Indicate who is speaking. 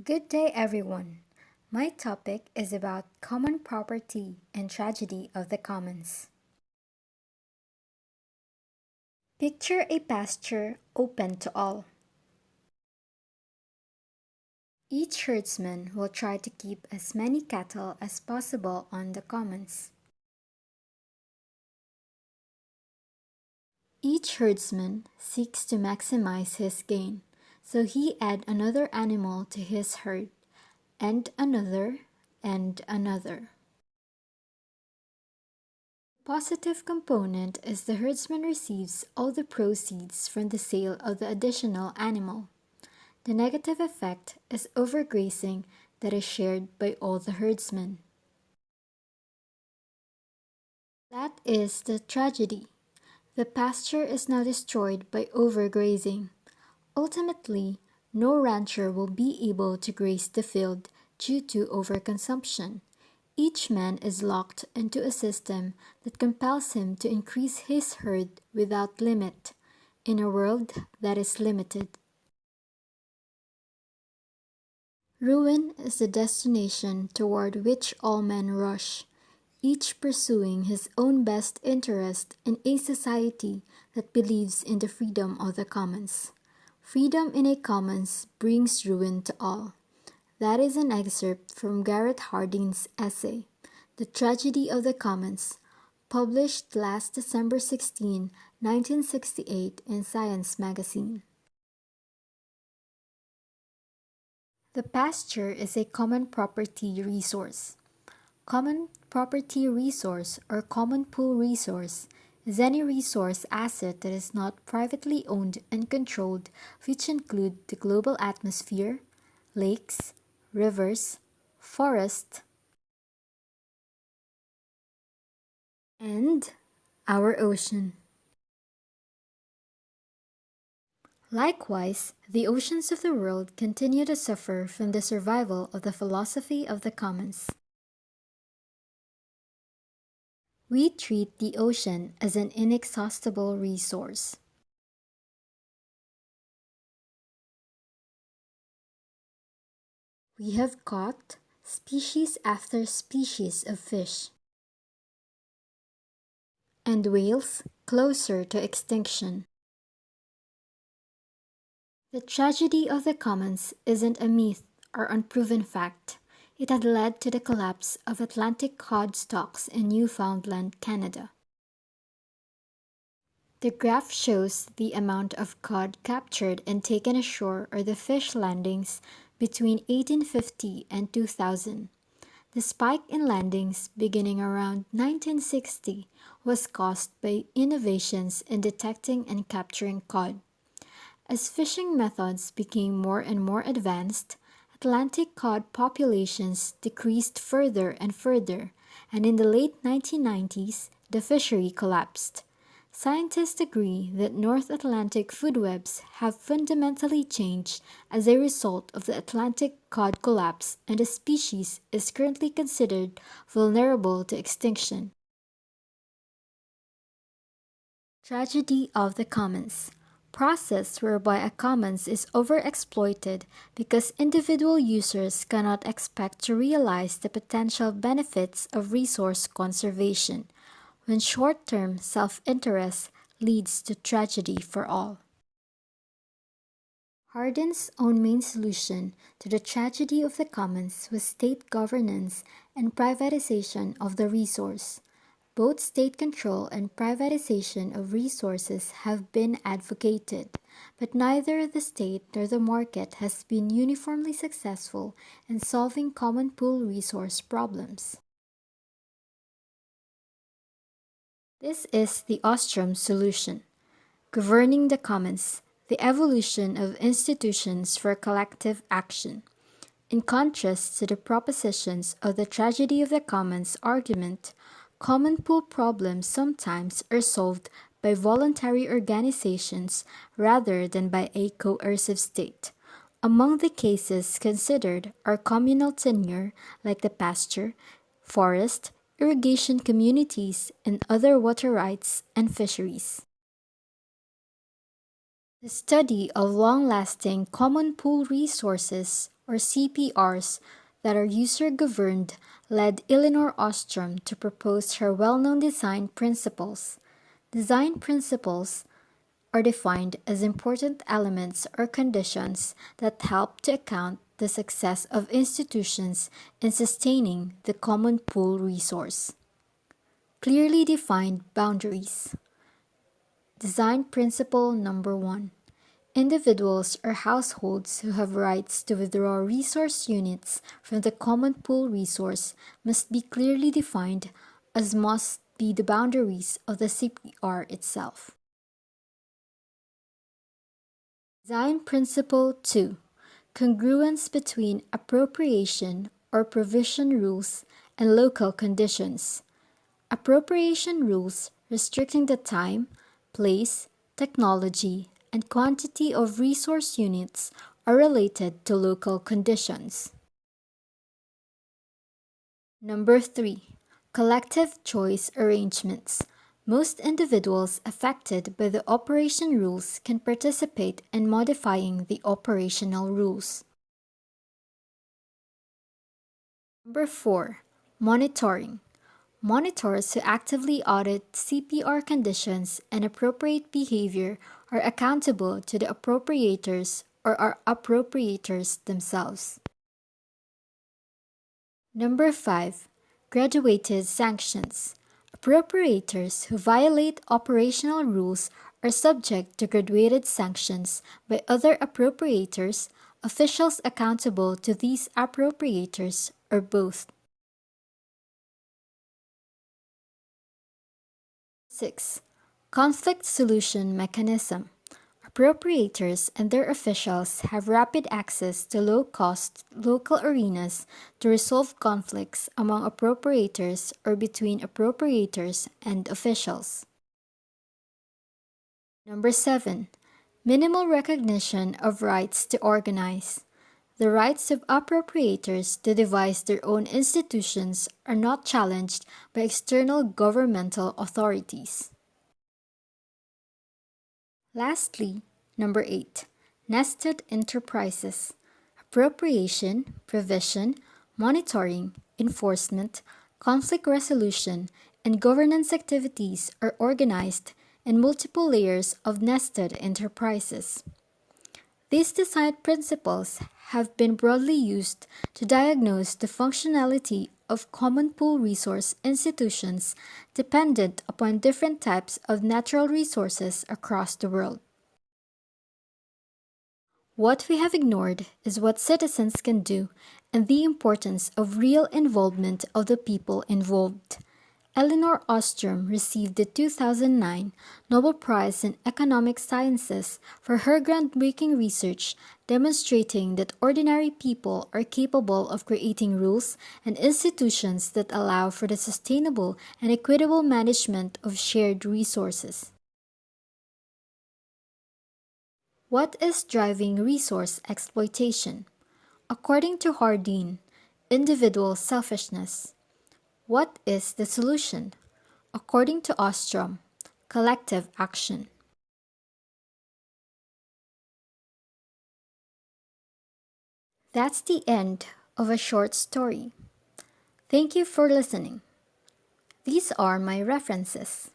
Speaker 1: Good day, everyone. My topic is about common property and tragedy of the commons. Picture a pasture open to all. Each herdsman will try to keep as many cattle as possible on the commons. Each herdsman seeks to maximize his gain, so he adds another animal to his herd, and another, and another. Positive component is the herdsman receives all the proceeds from the sale of the additional animal. The negative effect is overgrazing that is shared by all the herdsmen. That is the tragedy. The pasture is now destroyed by overgrazing. Ultimately, no rancher will be able to graze the field due to overconsumption. Each man is locked into a system that compels him to increase his herd without limit, in a world that is limited. Ruin is the destination toward which all men rush, each pursuing his own best interest in a society that believes in the freedom of the commons. Freedom in a commons brings ruin to all. That is an excerpt from Garrett Hardin's essay, The Tragedy of the Commons, published last December 16, 1968 in Science magazine. The pasture is a common property resource. Common property resource or common pool resource is any resource asset that is not privately owned and controlled, which include the global atmosphere, lakes, rivers, forests, and our ocean. Likewise, the oceans of the world continue to suffer from the survival of the philosophy of the commons. We treat the ocean as an inexhaustible resource. We have caught species after species of fish, and whales closer to extinction. The tragedy of the commons isn't a myth or unproven fact. It had led to the collapse of Atlantic cod stocks in Newfoundland, Canada. The graph shows the amount of cod captured and taken ashore or the fish landings between 1850 and 2000. The spike in landings beginning around 1960 was caused by innovations in detecting and capturing cod. As fishing methods became more and more advanced, Atlantic cod populations decreased further and further, and in the late 1990s, the fishery collapsed. Scientists agree that North Atlantic food webs have fundamentally changed as a result of the Atlantic cod collapse, and the species is currently considered vulnerable to extinction. Tragedy of the commons. Process whereby a commons is overexploited because individual users cannot expect to realize the potential benefits of resource conservation, when short-term self-interest leads to tragedy for all. Hardin's own main solution to the tragedy of the commons was state governance and privatization of the resource. Both state control and privatization of resources have been advocated, but neither the state nor the market has been uniformly successful in solving common pool resource problems. This is the Ostrom solution. Governing the commons, the evolution of institutions for collective action. In contrast to the propositions of the tragedy of the commons argument, common pool problems sometimes are solved by voluntary organizations rather than by a coercive state. Among the cases considered are communal tenure, like the pasture, forest, irrigation communities, and other water rights and fisheries. The study of long-lasting common pool resources or CPRs, that are user-governed led Elinor Ostrom to propose her well-known design principles. Design principles are defined as important elements or conditions that help to account the success of institutions in sustaining the common pool resource. Clearly defined boundaries. Design principle number 1. Individuals or households who have rights to withdraw resource units from the common pool resource must be clearly defined, as must be the boundaries of the CPR itself. Design Principle 2. Congruence between appropriation or provision rules and local conditions. Appropriation rules restricting the time, place, technology, and quantity of resource units are related to local conditions. Number 3. Collective choice arrangements. Most individuals affected by the operation rules can participate in modifying the operational rules. Number 4. Monitoring. Monitors who actively audit CPR conditions and appropriate behavior are accountable to the appropriators or are appropriators themselves. Number 5. Graduated sanctions. Appropriators who violate operational rules are subject to graduated sanctions by other appropriators, officials accountable to these appropriators, or both. 6. Conflict solution mechanism. Appropriators and their officials have rapid access to low-cost local arenas to resolve conflicts among appropriators or between appropriators and officials. Number 7. Minimal recognition of rights to organize. The rights of appropriators to devise their own institutions are not challenged by external governmental authorities. Lastly, number 8. Nested enterprises. Appropriation, provision, monitoring, enforcement, conflict resolution, and governance activities are organized in multiple layers of nested enterprises. These design principles have been broadly used to diagnose the functionality of common pool resource institutions dependent upon different types of natural resources across the world. What we have ignored is what citizens can do and the importance of real involvement of the people involved. Elinor Ostrom received the 2009 Nobel Prize in Economic Sciences for her groundbreaking research demonstrating that ordinary people are capable of creating rules and institutions that allow for the sustainable and equitable management of shared resources. What is driving resource exploitation? According to Hardeen, individual selfishness. What is the solution? According to Ostrom, collective action. That's the end of a short story. Thank you for listening. These are my references.